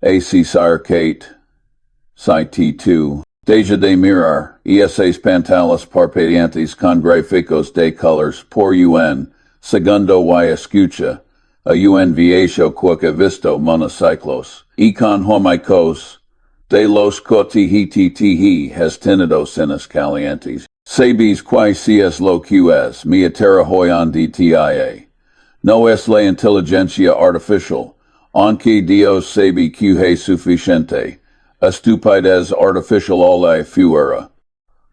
AC Sircate, T2, Deja de mirar, ESAs pantalas parpadiantes con gráficos de colors por UN, segundo y escucha, a UN viajo que visto monociclos, econ homicos, de los cotihititihi has tenido cenas calientes, sabes que si es lo que es, mi atera hoyan dtia. No es la inteligencia artificial, aunque Dios sabe que es suficiente. Estupidez artificial ole fuera.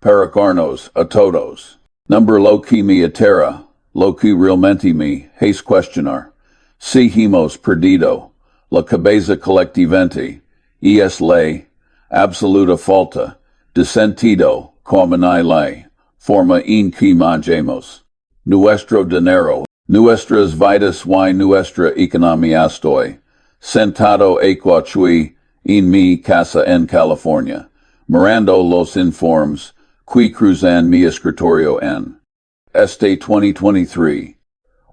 Paracarnos, a todos. Number lo que me atera, lo que realmente me, es questionar. Si hemos perdido, la cabeza colectivamente, es ley, absoluta falta, de sentido, como no hay ley, forma en que manjemos. Nuestro dinero, nuestras vidas y nuestra economía estoy, sentado equachui, en mi casa en California, mirando los informes, qui cruzan mi escritorio en este 2023.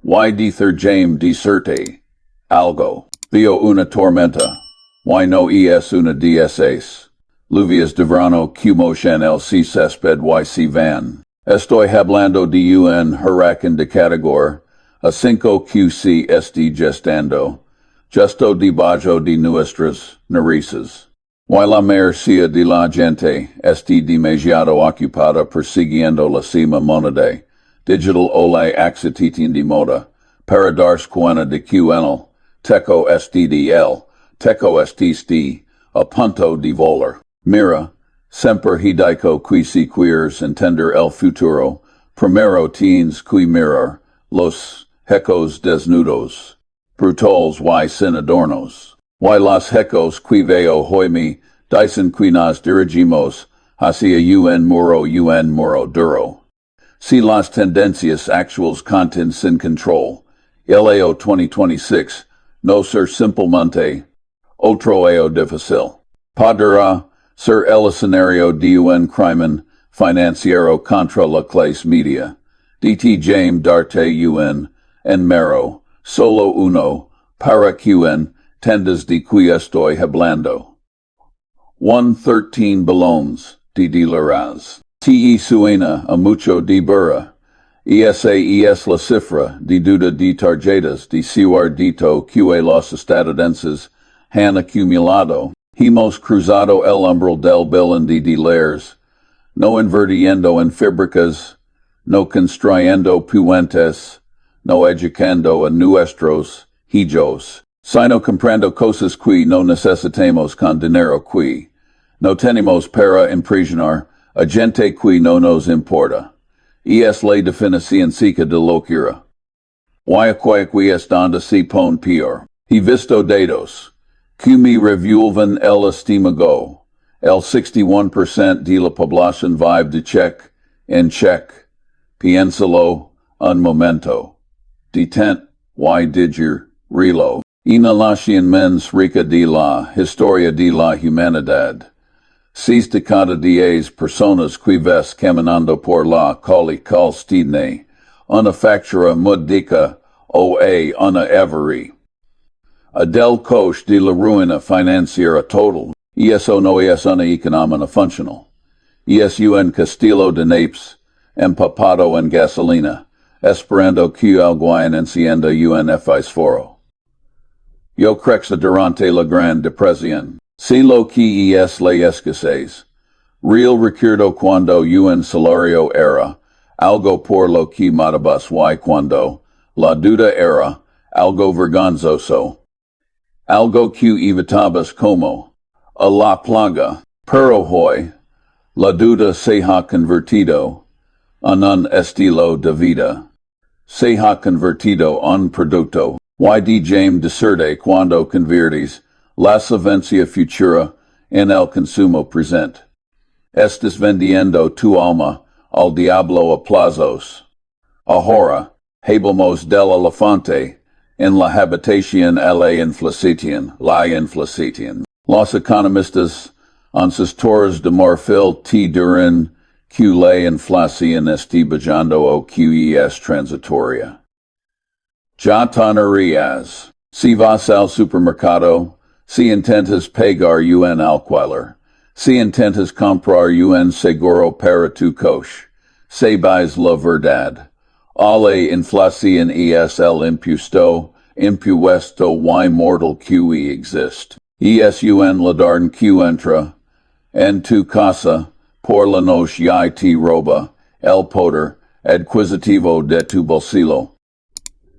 Y dicer James diserte, algo, vio una tormenta, y no es una DSS, luvias de verano que mochan el si césped y si van. Estoy hablando de un huracán de categoría, a 5 QC este gestando, justo debajo de nuestras narices. Y la merced de la gente esté demasiado ocupada persiguiendo la cima moneda, digital ole axititin de moda, para darse cuenta de que el teco STDL, teco STSD, a punto de volar. Mira, semper hidico qui si queers entender el futuro, primero tienes que mirar los hecos desnudos. Brutals y sin adornos. Y las hecos que veo hoy me dicen que nos dirigimos hacia un muro duro. Si las tendencias actuales contienen sin control, el año 2026 no ser simplemente otro año difícil. Podría ser el escenario de un crimen financiero contra la clase media. DT James darte un en mero. Solo uno, para quien tendas de que estoy hablando. 113 Billones de dólares. Te suena a mucho de burra. Esa es la cifra de duda de tarjetas de ciudadito que los estadounidenses han acumulado. Hemos cruzado el umbral del billón de dólares, no invirtiendo en fábricas, no construyendo puentes, no educando a nuestros hijos, sino comprando cosas que no necesitamos con dinero que no tenemos para impresionar a gente que no nos importa. Es la definición seca de locura. Y que es donde se pone peor. He visto datos, que me revuelven el estómago. El 61% de la población vive de cheque en cheque. Piénsalo un momento. Detent, y digir, relo. Una nación mens rica de la historia de la humanidad. Seis de cada 10 personas que ves caminando por la calle tiene una factura módica o una avería. Del coche de la ruina financiera total. Eso no es una economía funcional. Es un castillo de naipes, empapado en gasolina. Esperando que alguien encienda un fósforo. Yo creo durante la Gran Depresión. Si lo que es la escasez. Real recuerdo cuando un salario era algo por lo que matabas y cuando la duda era algo vergonzoso. Algo que evitabas como a la plaga. Pero hoy, la duda se ha convertido en un estilo de vida. Se ha convertido en producto. Y de James discerte cuando conviertes la solvencia futura en el consumo presente. Estás vendiendo tu alma al diablo a plazos. Ahora, hablamos del elefante en la habitación a la inflación. Los economistas en sus torres de marfil te dirán que la inflación está bajando o que es transitoria. Ya tonerías. Si vas al supermercado, Si intentas pagar un alquiler. Si intentas comprar un seguro para tu coche. Sabes la verdad. A la inflación es el impuesto y mortal que existe. Es un ladrón que entra en tu casa por la noche y te roba el poder adquisitivo de tu bolsillo.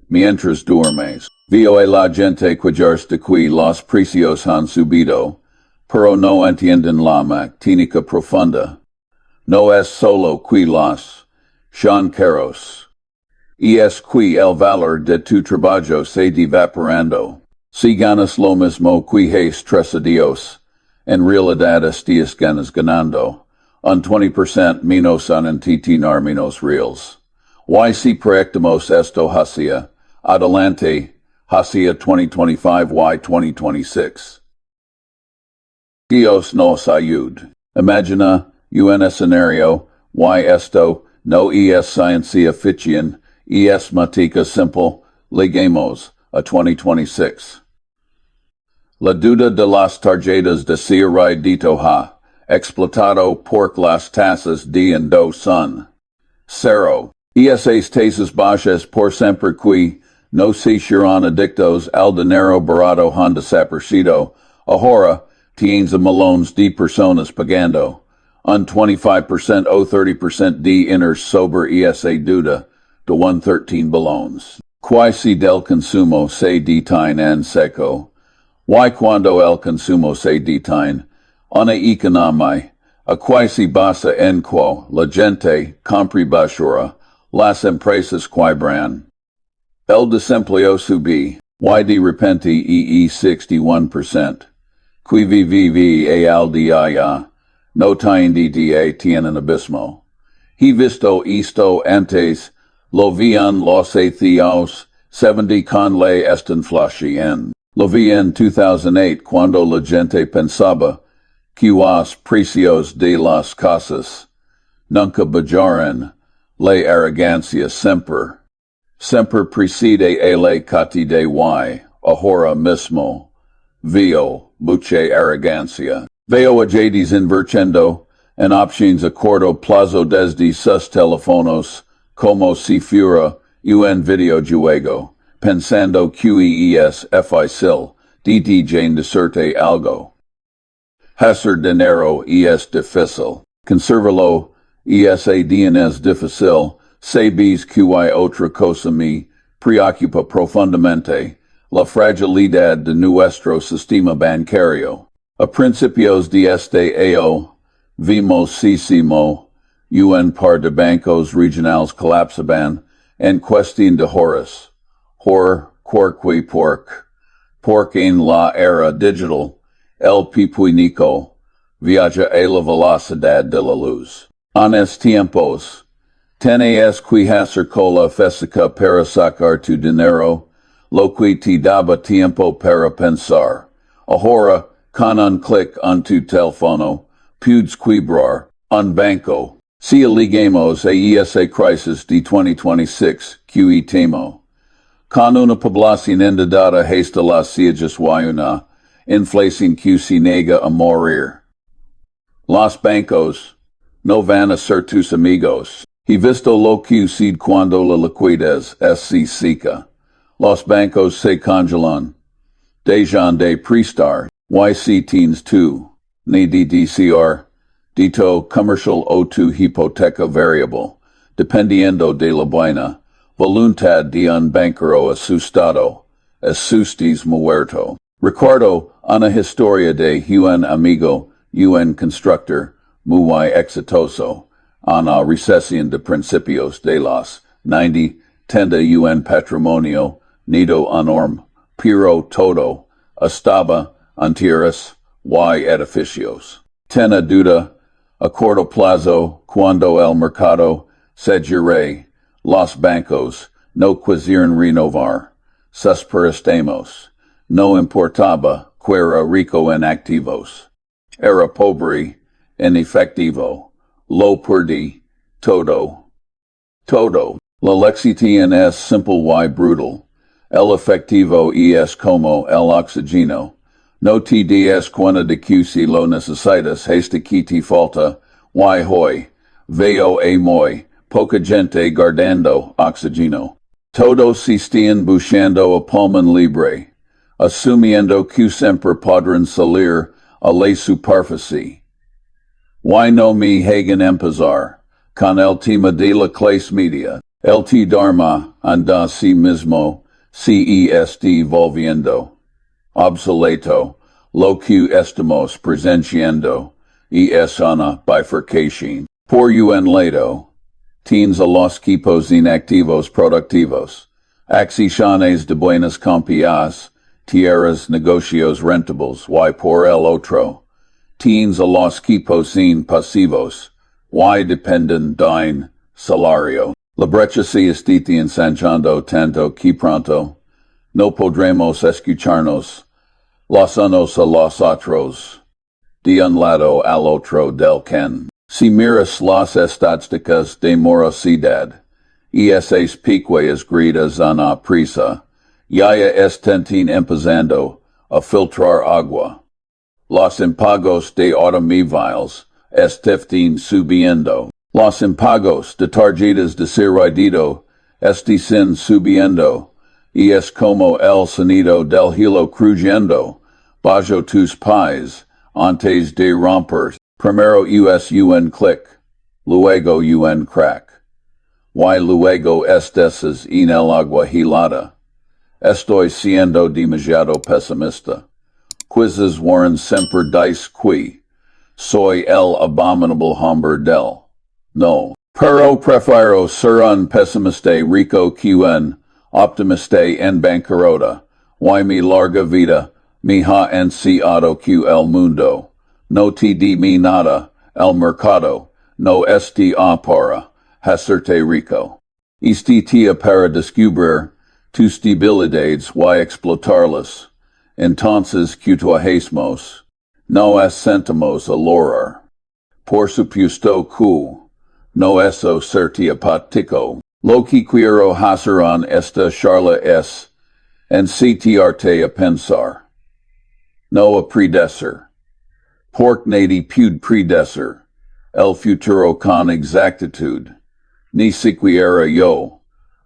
Mientras duermes, veo a la gente quejarse de que los precios han subido, pero no entienden la mecánica profunda. No es solo que los son caros. Es que el valor de tu trabajo se evaporando. Si ganas lo mismo que has 3 días, en realidad estás ganando un 20% menos en menos reals. Y si proyectamos esto hacia adelante, hacia 2025 y 2026. Dios nos ayude. Imagina un escenario, y esto no es ciencia ficción, es matica simple, llegamos a 2026. La deuda de las tarjetas de crédito ha explotado por las tasas de indo son cero. Esas tasas bajas por siempre que no se serán adictos al dinero barato han desaparecido. Ahora, tienes a millones de personas pagando un 25% o 30% de interés sobre esa deuda de 113 billones. Quasi del consumo se detiene en seco. Y cuando el consumo se detiene, una economía, a quasi basa en que la gente compre basura, las empresas quiebran. El desempleo sube, y de repente 61%. Qui vive al día, no tienen abismo. He visto esto antes, lo vían los atheios, 70 con la inflación. Lo vi en 2008 cuando la gente pensaba que los precios de las cosas nunca bajaran. La arrogancia siempre precede a la cantidad y ahora mismo veo mucha arrogancia. Veo a JDs invirtiendo en opciones a corto plazo desde sus teléfonos como si fuera un videojuego. Pensando que es fácil de decirte algo. Hacer dinero es difícil. Conservarlo es difícil. Sabes que hay otra cosa me preocupa profundamente. La fragilidad de nuestro sistema bancario. A principios de este año, vimos un par de bancos regionales colapsaban en cuestión de horas. Pork en la era digital, el pipunico viaja a la velocidad de la luz. En estos tiempos, tenías que hacer cola física para sacar tu dinero, lo que te daba tiempo para pensar. Ahora, con un clic en tu teléfono, puedes quebrar un banco. Si eligamos a esa crisis de 2026, que temo. Con una población endeudada hasta las sillas y una inflación que se niega a morir. Los bancos no van a ser tus amigos. He visto lo que sucede cuando la liquidez es seca. Los bancos se congelan. Dejan de prestar. Y si tienes tu, ni de DCR, dito comercial o tu hipoteca variable, dependiendo de la buena voluntad de un banquero asustado, asustis muerto. Recuerdo una historia de un amigo, un constructor, muy exitoso, en la recesión de principios de los 90, tenda un patrimonio, nido enorme, pero todo, estaba en tierras y edificios. Tena duda, a corto plazo, cuando el mercado se gire, los bancos no quisieron renovar sus préstamos. No importaba que era rico en activos. Era pobre en efectivo. Lo perdí todo. Todo. La lección es simple y brutal. El efectivo es como el oxígeno. No tds quanta de qc lo necessitas haste quiti falta, y hoy, veo a moi, poca gente guardando oxigeno. Todo sistían buscando a pulmón libre, asumiendo que sempre podrán salir a la superficie. Y no me hagan empezar, con el tema de la clase media, el te dharma anda sí mismo, cest volviendo. Obsoleto, lo que estamos presenciando, y es una bifurcación. Por un lado, teens a los equipos inactivos productivos, acciones de buenas compañías, tierras negocios rentables, y por el otro, teens a los equipos pasivos, y dependen de salario. La brecha se está ensanchando tanto que pronto no podremos escucharnos los unos a los otros, de un lado al otro del can. Si miras las estadísticas de morosidad, y esas pequeñas gritas una prisa, ya están empezando a filtrar agua. Los impagos de automóviles están subiendo. Los impagos de tarjetas de crédito están subiendo, y es como el sonido del hilo crujendo, bajo tus pies, antes de romper. Primero un click, luego un crack. Y luego estes en el agua helada. Estoy siendo demasiado pesimista. Quizzes warren siempre dice que soy el abominable hombre del. No. Pero prefiero ser un pesimista rico que un optimista en bancarrota. Y mi larga vida me ha enseñado que el mundo no te di mi nada, el mercado no este para hacerte rico. Este te para descubrir tus debilidades y explotarlas. Entonces que tu hacemos, no es sentimos a lograr. Por supuesto que no eso certiapático. Lo que quiero hacer en esta charla es enseñarte a pensar. No a predecir. Porque nadie puede predecir el futuro con exactitud, ni siquiera yo,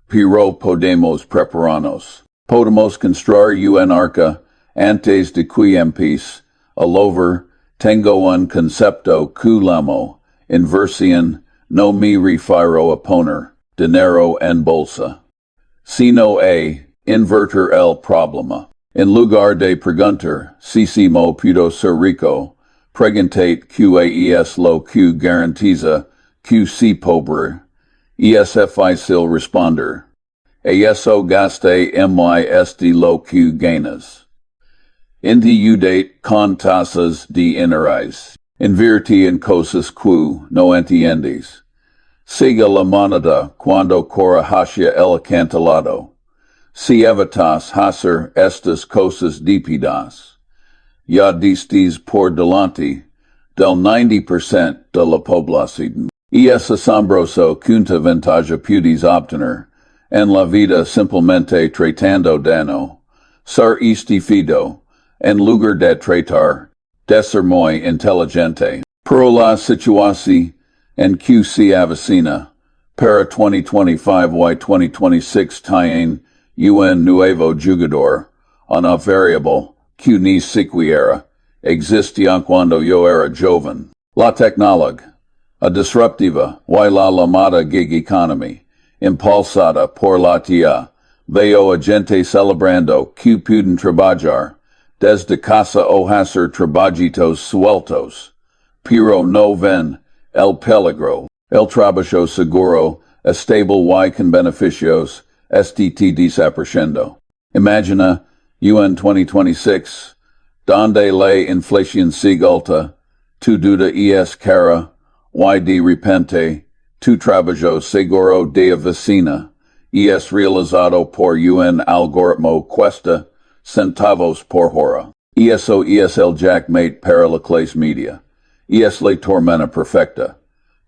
pero podemos prepararnos. Podemos construir un arca antes de que empiece a llover. Tengo un concepto que llamo inversión, no me refiero a poner dinero en bolsa, sino a invertir el problema. En lugar de preguntar si mo puedo ser rico, preguntate QAES lo que garantiza que si pobre, es fácil responder. Eso gaste este lo que ganas. Intiudate con tasas de interés. Invierte en cosas que no entiendes. Siga la moneda cuando corra hacia el acantilado. Si evitas hacer estas cosas dípidas, ya distes por delante del 90% de la población. Y es asombroso cuánta ventaja puedes obtener en la vida simplemente tratando dano, ser estifido, en lugar de tratar de ser muy inteligente. Pero la situación en que se avecina para 2025 y 2026 tiene un nuevo jugador, una variable que ni siquiera existía cuando yo era joven. La tecnología, a disruptiva y la llamada gig economy, impulsada por la TIA, veo a gente celebrando que pueden trabajar desde casa o hacer trabajitos sueltos, pero no ven el peligro. El trabajo seguro, estable y con beneficios, STT desapareciendo. Imagina, en 2026, donde la inflación sigue alta, tu duda es cara, y de repente, tu trabajo seguro de vecina, es realizado por un algoritmo cuesta centavos por hora. Eso es el jackmate para la clase media. Es la tormenta perfecta.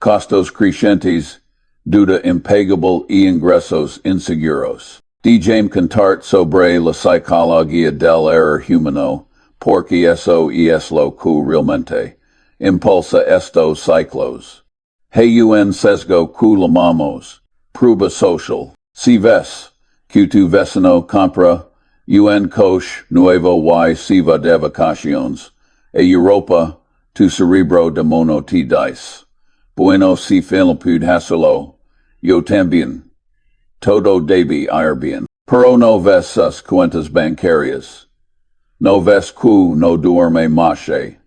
Costos crecientes, duda impagable y ingresos inseguros. DJ Cantart sobre la psicología del error humano, porque eso es lo que realmente impulsa estos ciclos. Hey sesgo que llamamos prueba social. Si ves que tu vecino compra un coche nuevo y se va de vacaciones a Europa, tu cerebro de mono te dice, bueno si puede hacerlo, yo también. Todo debe ir bien. Pero no ves sus cuentas bancarias. No ves que no duerme mache.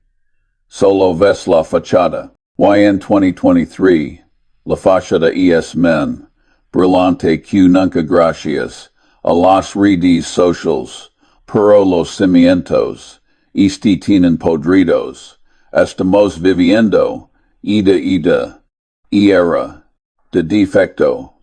Solo ves la fachada. Y en 2023, la fachada es men, brillante que nunca gracias a las redes sociales, pero los cimientos, tienen podridos. Estamos viviendo, era, de defecto.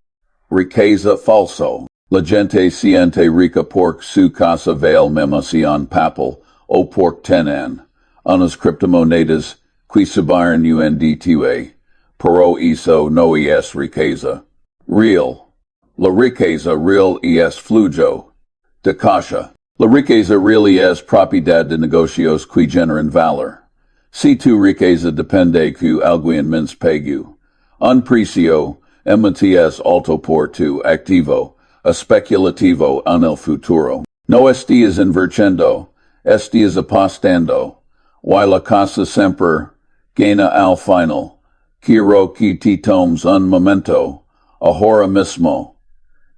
Riqueza falso. La gente siente rica porque su casa vale memasión papel o porque tienen unas criptomonedas que subiron UNDTV, pero eso no es riqueza real. La riqueza real es flujo de caja. La riqueza real es propiedad de negocios que generan valor. Si tu riqueza depende que alguien menos pague un precio, es alto por tu activo, especulativo en el futuro. No estés invirtiendo, estés apostando, y la casa siempre gana al final. Quiero que te tomes un momento, ahora mismo.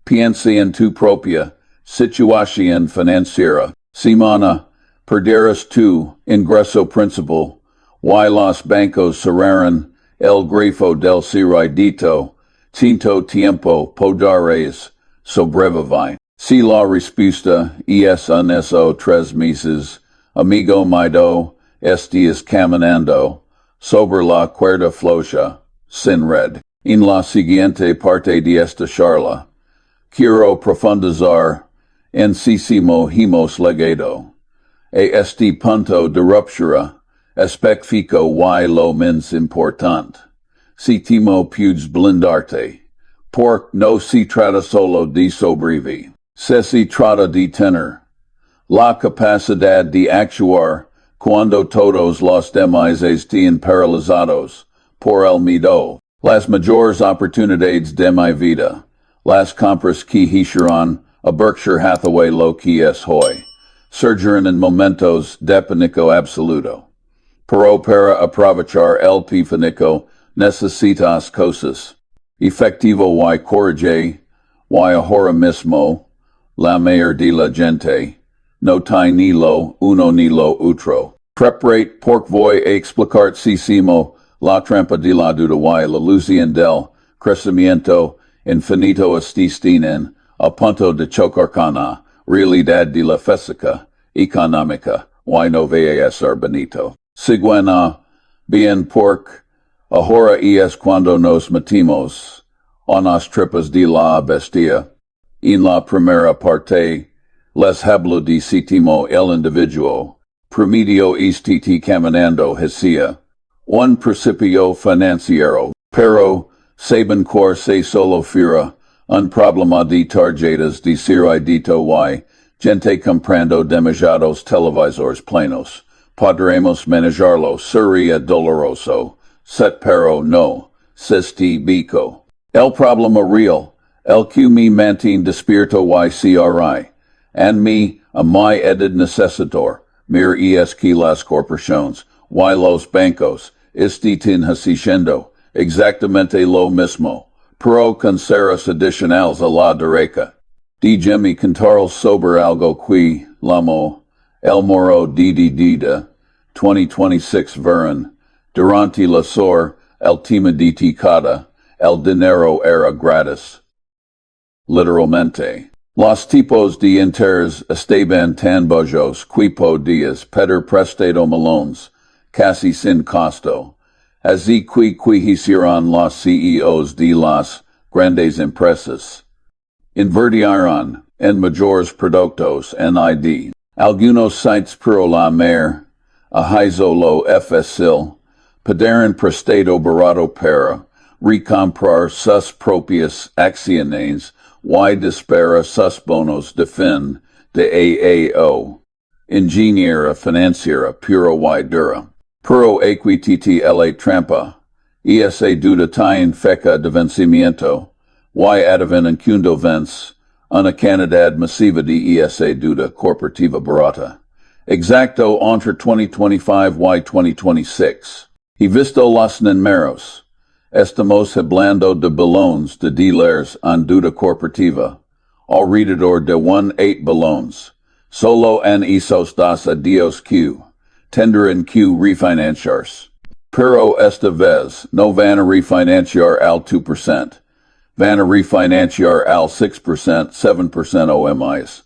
Piensa en tu propia situación financiera. Semana, perderás tu ingreso principal, y los bancos cerraron el grifo del crédito. Tinto tiempo podrás sobrevivir. Si la respuesta es en esos 3 meses, amigo mío, estás caminando sobre la cuerda floja, sin red. En la siguiente parte de esta charla, quiero profundizar en hemos legado. Este punto de ruptura, especifico y lo menos importante. Si temo puedes blindarte, porque no se trata solo de sobrevivir, se trata de tener la capacidad de actuar cuando todos los demás estén paralizados por el miedo. Las mayores oportunidades de mi vida, las compras que hicieron a Berkshire Hathaway lo que es hoy, surgieron en momentos de pánico absoluto. Pero para aprovechar el pánico, necesitas cosas. Efectivo y coraje, y ahora mismo, la mayor de la gente, no tiene ni lo uno ni lo otro. Preparate porque voy a explicartísimo la trampa de la duda y la ilusión del crecimiento infinito estinen a punto de chocar con la realidad de la física, económica, y no va a ser bonito. Siguen bien porque ahora es cuando nos metimos en las tripas de la bestia. En la primera parte, les hablo de sítimo el individuo, promedio este caminando hacia un principio financiero, pero saben que se solo fuera un problema de tarjetas de crédito y gente comprando demasiados televisores plenos. Podremos manejarlo, sería doloroso. Pero no, bico. El problema real, el que me mantiene despierto y cri, and me, a mi edad necesitor, mir es que las corporaciones, y los bancos, estén haciendo exactamente lo mismo, pero con ceros adicionales a la derecha. Déjame contar sobre algo que llamo el muro de deuda, 2026 verán. Durante la última década, el dinero era gratis. Literalmente. Los tipos de interés estaban tan bajos que podías pedir prestado melones, casi sin costo. Así que hicieron los CEOs de las grandes empresas. Invirtieron en mayores productos NID. Algunos sites pro la mer, a lo fácil. Padaran prestado barato para recomprar sus propias acciones y disparar sus bonos de fin de AAO. ingeniera financiera puro y dura. Pero equititla trampa, esa duda tiene fecha de vencimiento, y adivin incundo vence, una cantidad masiva de esa duda corporativa barata. Exacto entre 2025 y 2026. He visto los números. Estamos hablando de billones de dólares en deuda corporativa, alrededor de 18 billones. Solo en esos dos adios Q, tendrán que refinanciarse. Pero esta vez no van a refinanciar al 2%, van a refinanciar al 6%, 7% o más.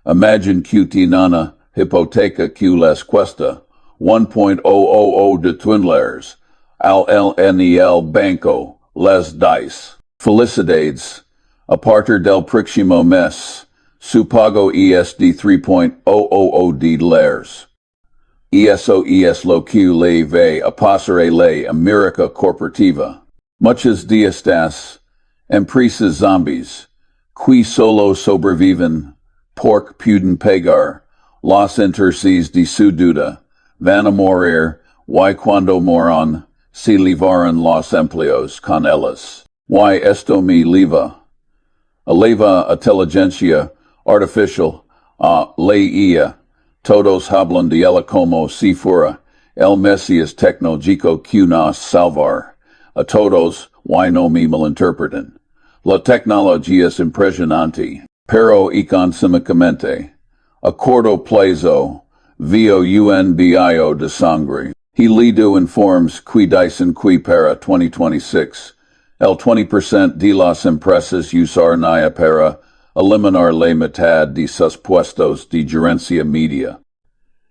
Imagine que tiene una hipoteca que les cuesta 1.000 de $1,000. Al el banco les dice. Felicidades. A partir del próximo mes, su pago es de 3.000 de $. Eso es lo que le va a pasar a la América corporativa. Muchas de estas empresas zombies, que solo sobreviven porque pueden pagar los intereses de su deuda, van a morir, y cuando moran, se livaron los empleos con ellas. Y esto me eleva inteligencia artificial a la IA. Todos hablan de ella como si fuera el Mesías tecnológico que nos salvar. A todos, y no me malinterpreten. La tecnología es impresionante, pero económicamente, a corto plazo, veo un bio de sangre. He leído informes que dicen que para 2026, el 20% de las empresas usarán para eliminar la mitad de sus puestos de gerencia media.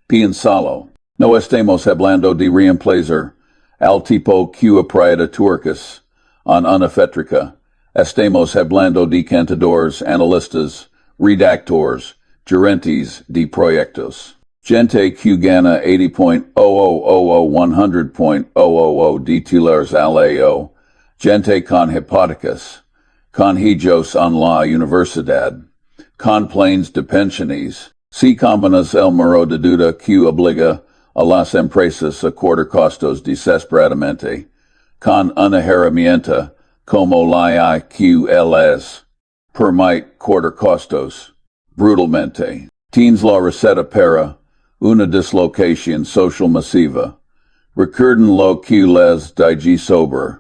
Piénsalo. No estamos hablando de reemplazar al tipo que aprieta turcas en una fábrica. Estamos hablando de cantadores, analistas, redactores, gerentes de proyectos. Gente que gana 80.000 100.000 de titulares al año. Gente con hipotecas, con hijos en la universidad, con planes de pensiones. Si combinas el muro de deuda que obliga a las empresas a cortar costos desesperadamente, con una herramienta como la IQLS, permite cortar costos brutalmente. Tienes la receta para una dislocación social masiva. Recuerden lo que les dije sobre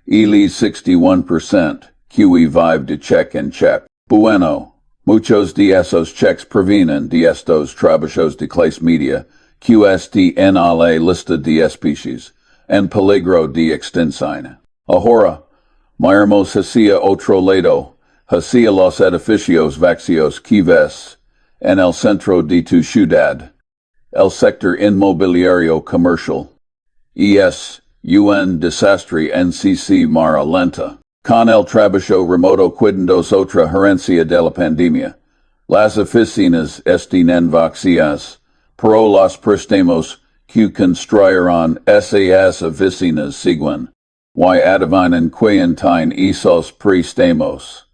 el 61% que vive de check en check. Bueno, muchos de esos checks provienen de estos trabajos de clase media que están en la lista de especies en peligro de extinción. Ahora, miremos hacia otro lado, hacia los edificios vacíos que ves en el centro de tu ciudad. El sector inmobiliario comercial. Es un desastre NCC mara lenta. Con el trabajo remoto cuidándose otra herencia de la pandemia. Las oficinas están vacías, pero los préstamos que construirán esas oficinas siguen. Y adivinan quién tiene esos préstamos.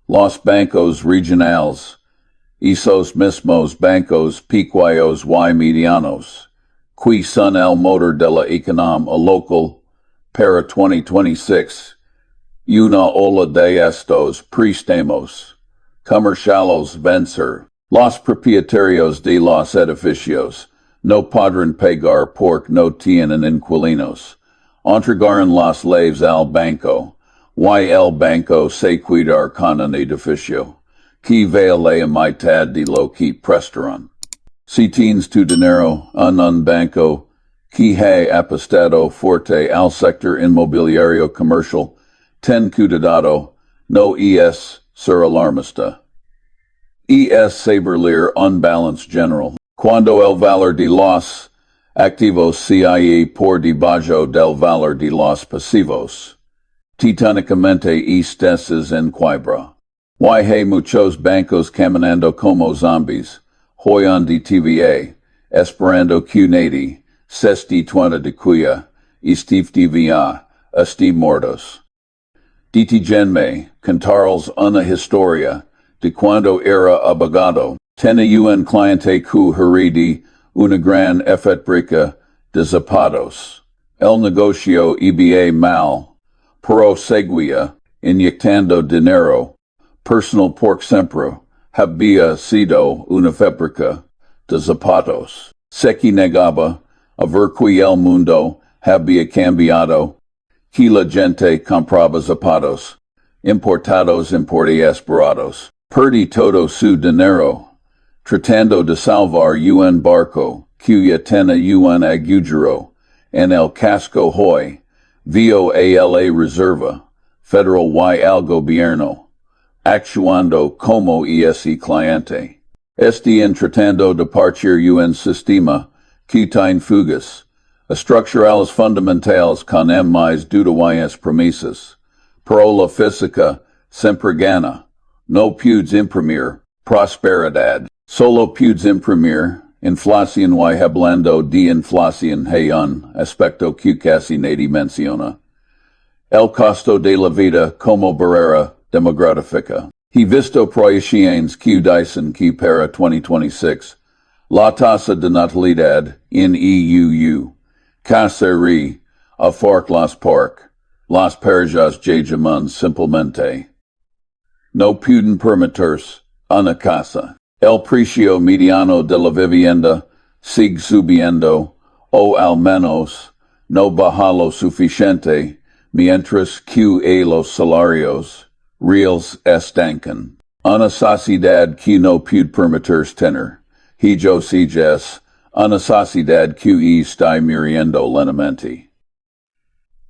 Los bancos regionales. Esos mismos bancos pequeños y medianos, que son el motor de la economía local, para 2026, una ola de estos préstamos comerciales vencer. Los propietarios de los edificios no podrán pagar porque no tienen inquilinos. Entregarán las llaves al banco, y el banco se quedará con un edificio que vale la mitad de lo que prestarán. Si tienes tu dinero en un banco que ha apostado fuerte al sector inmobiliario comercial, ten cuidado, no es ser alarmista. Es saber un balance general. Cuando el valor de los activos se halla por debajo del valor de los pasivos, titánicamente estés en quiebra. Y hay muchos bancos caminando como zombies, hoy de TVA, esperando que nadie se esté de cuya, estivia, esté muertos. Déjenme contarles una historia de cuando era abogado. Tena un cliente que heredi una gran efectrica de zapatos. El negocio EBA mal, pero seguía inyectando dinero. Personal por siempre había sido una fábrica de zapatos. Sequi negaba a ver que el mundo había cambiado, que la gente compraba zapatos, importados y esperados. Perdí todo su dinero, tratando de salvar un barco, cuya tena un agujero, en el casco hoy, vio a la reserva, federal y al gobierno, actuando como ese cliente. Este tratando de partir un sistema, que tiene fugas, estructurales fundamentales con más dudas premisas, pero la física siempre gana, no puedes imprimir prosperidad, solo puedes imprimir inflación y hablando de inflación hay un aspecto que casi nadie menciona. El costo de la vida como barrera demográfica. He visto proyecciones que dicen que para 2026, la tasa de natalidad en EUU casería a fork las perjas jajaman simplemente. No pueden permitirse una casa. El precio mediano de la vivienda sigue subiendo, o al menos no baja lo suficiente, mientras que los salarios reales estancan. Una sociedad que no puede permitirse tener, hijo siges, una sociedad que está muriendo lentamente.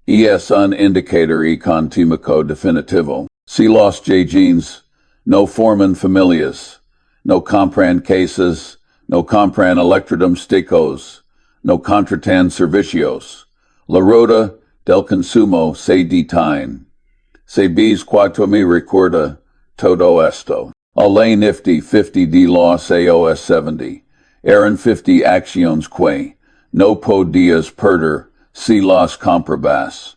Es un indicador económico definitivo. Si los jeans no forman familias, no compran casas, no compran electrodomésticos, no contratan servicios, la rueda del consumo se detiene. Se bis cuatro me recuerda todo esto. A la Nifty 50 de los AOS 70, eran 50 acciones que no podías perder si las comprabas.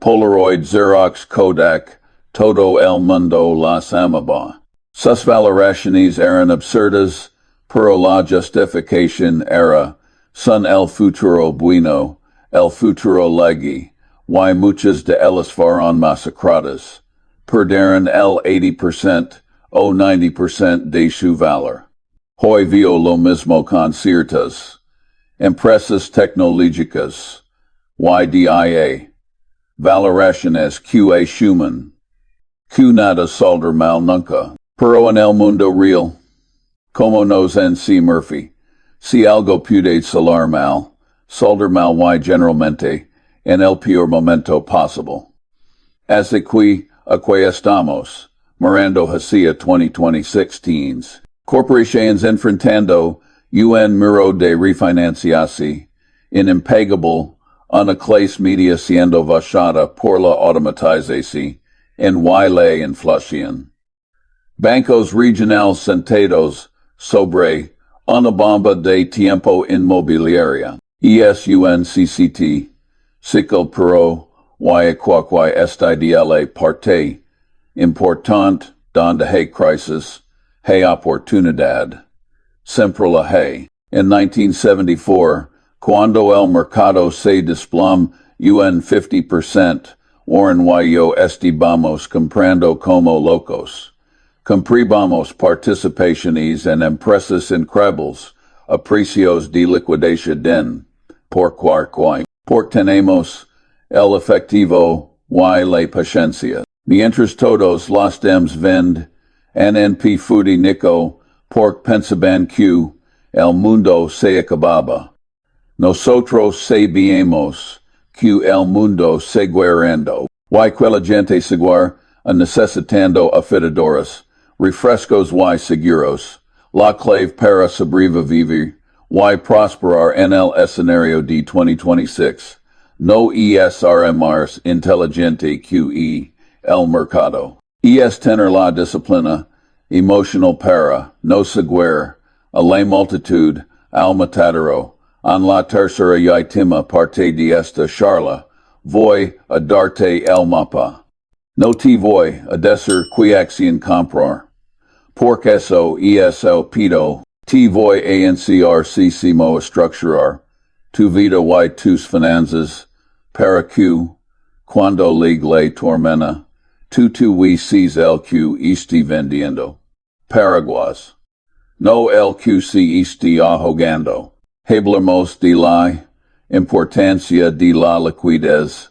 Polaroid, Xerox, Kodak, todo el mundo las amaba. Sus valoraciones eran absurdas, pero la justificación era, son el futuro bueno, el futuro legui, y muchas de ellas fueron masacradas. Perdieron el 80% o 90% de su valor. Hoy vio lo mismo con ciertas empresas tecnológicas, YDIA, valoraciones QA Schumann, que nada saldrá mal nunca. Pero en el mundo real, como nos en C. Murphy, si algo puede salir mal, saldrá mal y generalmente en el peor momento posible. Así que, aquí estamos, mirando hacia 2026. Corporaciones enfrentando un muro de refinanciación, inimpagable, una clase media siendo vachada por la automatización, en y la inflación. Bancos regionales sentados sobre una bomba de tiempo inmobiliaria. ESUNCCT, ciclo pero y aquaque esta de la parte importante donde hay crisis, hay oportunidad. Siempre la hay. En 1974, cuando el mercado se desploma un 50%, Warren y yo estábamos comprando como locos. Compramos participaciones en empresas increíbles a precios de liquidación porque tenemos el efectivo y la paciencia. Mientras todos los dems vend, NNP Fudi Nico, porque pensaban que el mundo se acababa. Nosotros sabíamos que el mundo seguirando. Y que la gente seguir necesitando afeitadoras, refrescos y seguros, la clave para sobrevivir y prosperar en el escenario de 2026. No ESRMRs inteligente QE, el mercado. Es tener la disciplina emocional para no seguir a la multitud al matadero. En la tercera y última parte de esta charla, voy a darte el mapa. No te voy a decir qué acción comprar, Pork eso esl pito, t voi ancrccmo structurar, tu vida y tus finanzas, para que, cuando ligue la tormenta, tu we sees lq esti vendiendo. Paraguas. No lq si esti ahogando. Hablamos de la importancia de la liquidez,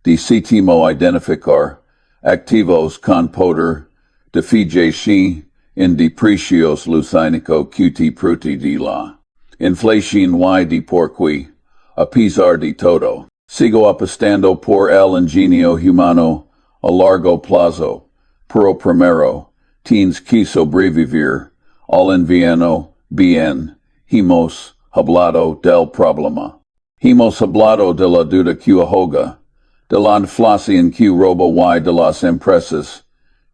de sitimo identificar, activos con poder, de fijación en deprecios lucinico qt pruti de la inflación y de porqui, a pesar de todo, sigo apostando por el ingenio humano a largo plazo, pero primero, tienes que sobrevivir al invierno bien, hemos hablado del problema. Hemos hablado de la deuda que ahoga, de la inflación que roba y de las empresas,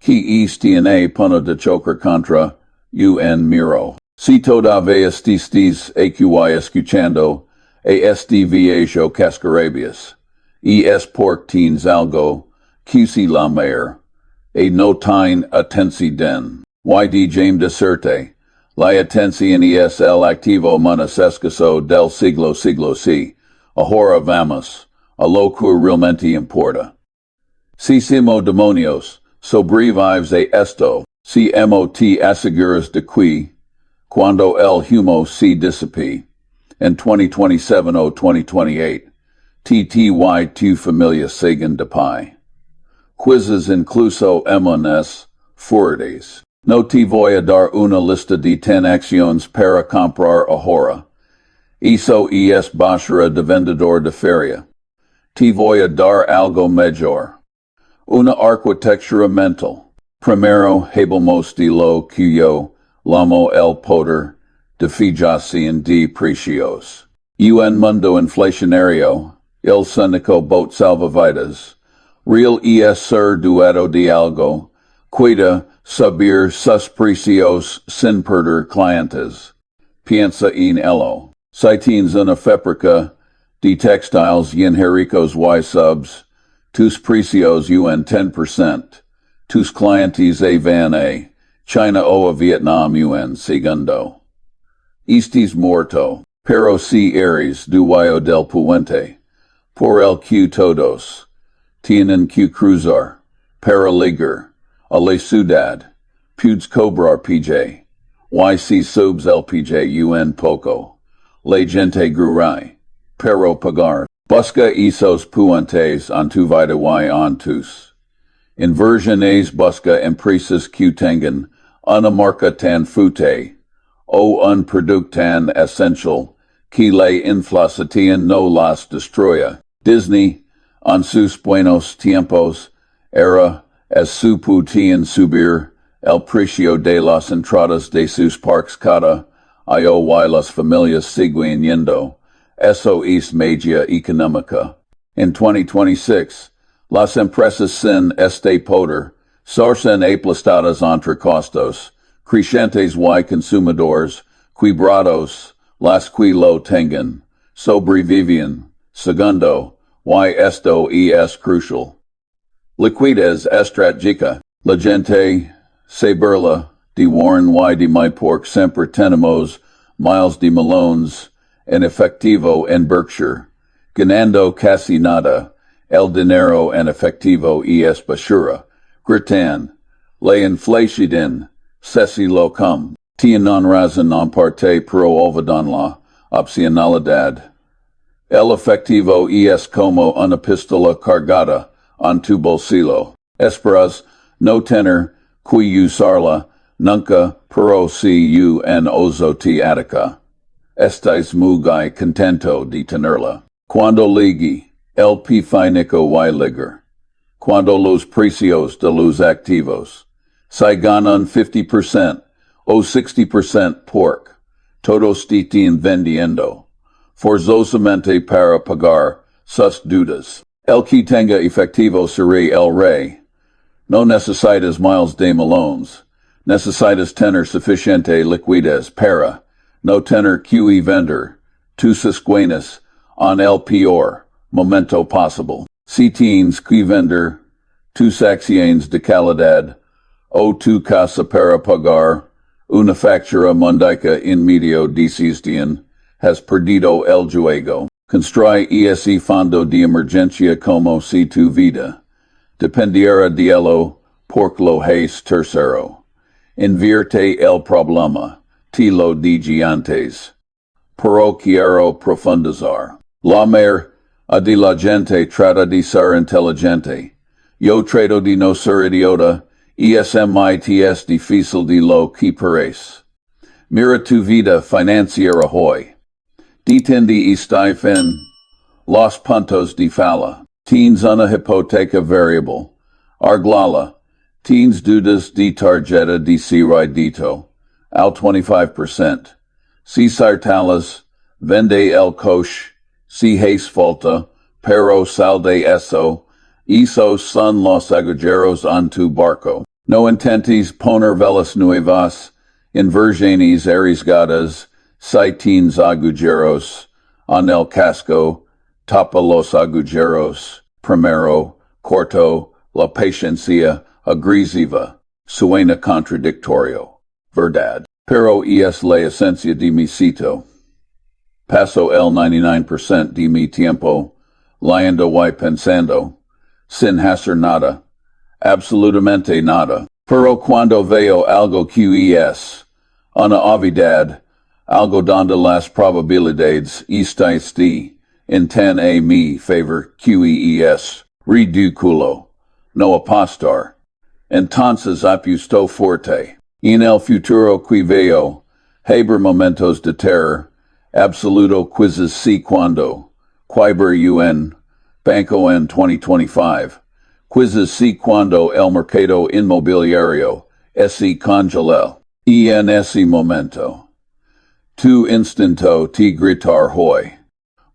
que tiene punto de chocar contra un muro. Si todavía estés aquí escuchando, este viejo cascarabias, y es porque tienes algo que se la mayor, no tiene atención. Y de James decirte, la atención es el activo más escaso del siglo si, ahora vamos, a lo que realmente importa. Si somos demonios, sobrevives a esto, si te aseguras de que, cuando el humo se disipe, en 2027 o 2028, y tu familia siguen de pie. Quizzes incluso emones fuertes. No te voy a dar una lista de 10 acciones para comprar ahora. Eso es basura de vendedor de feria. Te voy a dar algo mejor. Una arquitectura mental. Primero, hablamos de lo que yo llamo el poder de fijación de precios. Un mundo inflacionario, el único bote salvavidas, real es ser dueño de algo, pueda subir sus precios sin perder clientes. Piensa en ello. Si tienes una fábrica de textiles y enjericos y subs, tus precios un 10%, tus clientes van a China o a Vietnam un segundo. Estes muerto, pero si eres dueño del puente, por el que todos tienen que cruzar, para ligar a la ciudad, puedes cobrar PJ, y si subs el PJ un poco, la gente grurai, pero pagar. Busca esos puentes en tu vida y en tus inversiones, busca empresas que tengan una marca tan fuerte o un producto tan esencial que la inflación no las destruya. Disney, en sus buenos tiempos, era as su podían subir el precio de las entradas de sus parques cada año y las familias siguen yendo. Eso es magia económica. En 2026, las empresas sin este poder surgen aplastadas entre costos, crecientes y consumidores, quebrados, las que lo tengan, sobreviven. Segundo, y esto es crucial. Liquidez estratégica. La gente se burla de Warren y de my pork siempre tenemos miles de melones en efectivo en Berkshire, ganando casi nada. El dinero en efectivo es basura. Gritan. La inflación, cesi lo cum. Tienen razón en parte pero olvidan la opcionalidad. El efectivo es como una pistola cargada en tu bolsillo. Esperas no tener que usarla nunca, pero si un oso te ataca. Estás muy contento de tenerla. Cuando ligue, el finico y ligar. Cuando los precios de los activos se ganan 50% o 60% pork, todos te están vendiendo, forzosamente para pagar sus deudas. El que tenga efectivo será el rey. No necesitas miles de melones. Necesitas tener suficiente liquidez para no tener que vender tus esquenas en el peor momento posible. Si tienes que vender tus acciones de calidad O tu casa para pagar una factura mundica in medio desistian has perdido el juego. Construye ese fondo de emergencia como si tu vida dependiera de ello porque lo es tercero. Invierte el problema, te lo dije antes. Pero quiero profundizar. La mayoría de la gente trata de ser inteligente. Yo trato de no ser idiota, es difícil de lo que parece. Mira tu vida financiera hoy. Detende está fin. Los puntos de falla. Tienes una hipoteca variable. Arglala. Tienes dudas de tarjeta de crédito. Al 25%. Si sartalas. Vende el coche. Si hace falta. Pero sal de eso. Esos son los agujeros en tu barco. No intentes poner velas nuevas. Inversiones arriesgadas. Si tienes agujeros en el casco, tapa los agujeros. Primero, corto, la paciencia agresiva. Suena contradictorio. Verdad. Pero es la esencia de mi sitio. Paso el 99% de mi tiempo, leyendo y pensando, sin hacer nada. Absolutamente nada. Pero cuando veo algo que es una obviedad, algo donde las probabilidades están a mi favor que es ridículo, no apostar. Entonces apuesto fuerte. En el futuro que veo, haber momentos de terror, absoluto quizzes si cuando, quiber un, banco en 2025, quizzes si cuando el mercado inmobiliario, se congela, en ese momento. Tu instinto te gritar hoy.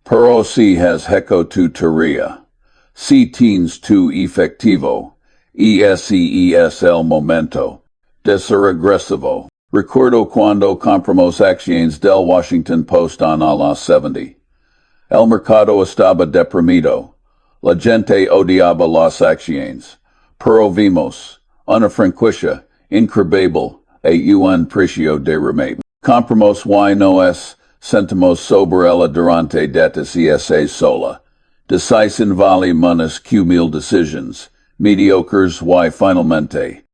Pero si has hecho tu tarea. Si tienes tu efectivo. Ese es el momento. De ser agresivo. Recuerdo cuando compramos acciones del Washington Post en a las 70. El mercado estaba deprimido. La gente odiaba las acciones. Pero vimos una franquicia increíble a un precio de remate. Compramos y nos sentimos sobre ella durante datas sola. Decisión vale menos que mil decisions, mediocres y finalmente.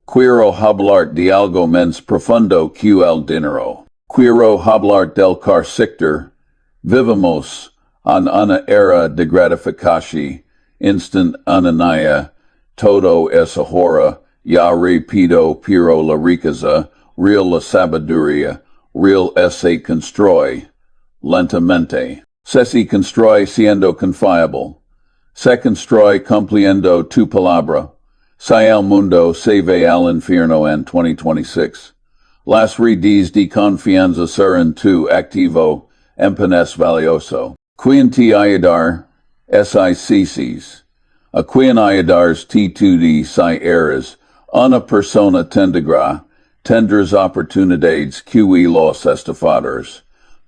Quiero hablar de algo menos profundo que el dinero. Quiero hablar del car sector. Vivimos en una era de gratificación instantánea. Todo es ahora. Ya repito, pero la riqueza, real la sabiduría, real se construye, lentamente. Se construye siendo confiable. Se construye cumpliendo tu palabra. Si el mundo se ve al infierno en 2026. Las redes de confianza serán tu activo, empeño valioso. Quien te ayudar, SICCs. A quien ayudars te tu de si eres. Una persona tendrás oportunidades que los estafadores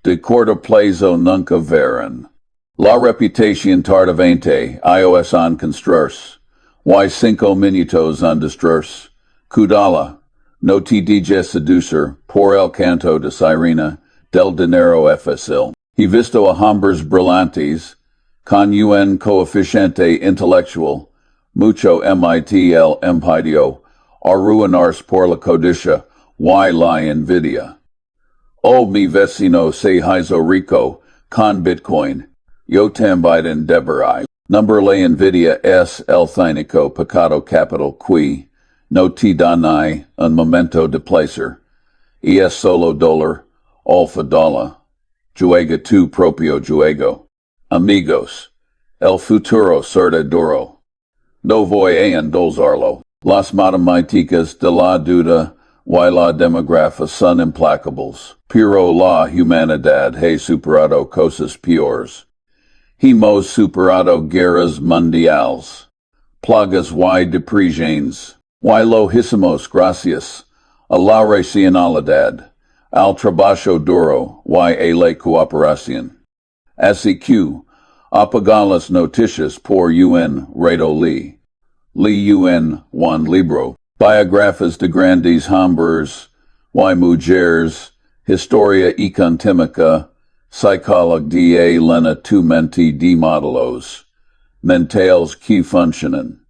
de corto plazo nunca verán. La reputación tardavante iOS en construirse, y 5 minutos en destruirse. Cuidala, no te dejes seducir por el canto de sirena del dinero fácil. He visto a hombres brillantes, con un coeficiente intelectual, mucho MIT el impidió, arruinarse por la codicia, y la envidia. Oh, mi vecino se hizo rico, con Bitcoin. Yo también deberé. Number la envidia es el cínico pecado capital qui, no te da ni un momento de placer. Y es solo dolor, alfa dollar. Juega tu propio juego. Amigos, el futuro será duro. No voy a endulzarlo. Las matemáticas de la duda y la demografía son implacables, pero la humanidad ha superado cosas peores. Hemos superado guerras mundiales, plagas y depresiones, y lo hicimos gracias a la racionalidad, al trabajo duro y a la cooperación. Así que, apaga las noticias por un rato li. Juan Libro, Biografas de Grandes Hombres y Mujeres, Historia Económica, Psicología Lena tu mente de modelos, mentales que funcionan.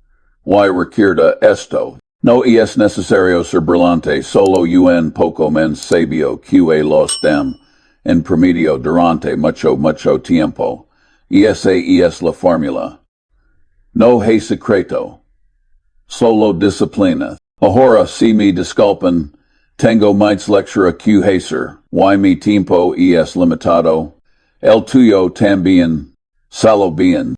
Y recuerda esto. No es necesario ser brillante, solo un poco más sabio que los dem, en promedio durante mucho tiempo. Y esa es la fórmula. No hay secreto. Solo disciplina. Ahora si me disculpan, tengo más lectura que hacer, y mi tiempo es limitado. El tuyo también. Salo bien.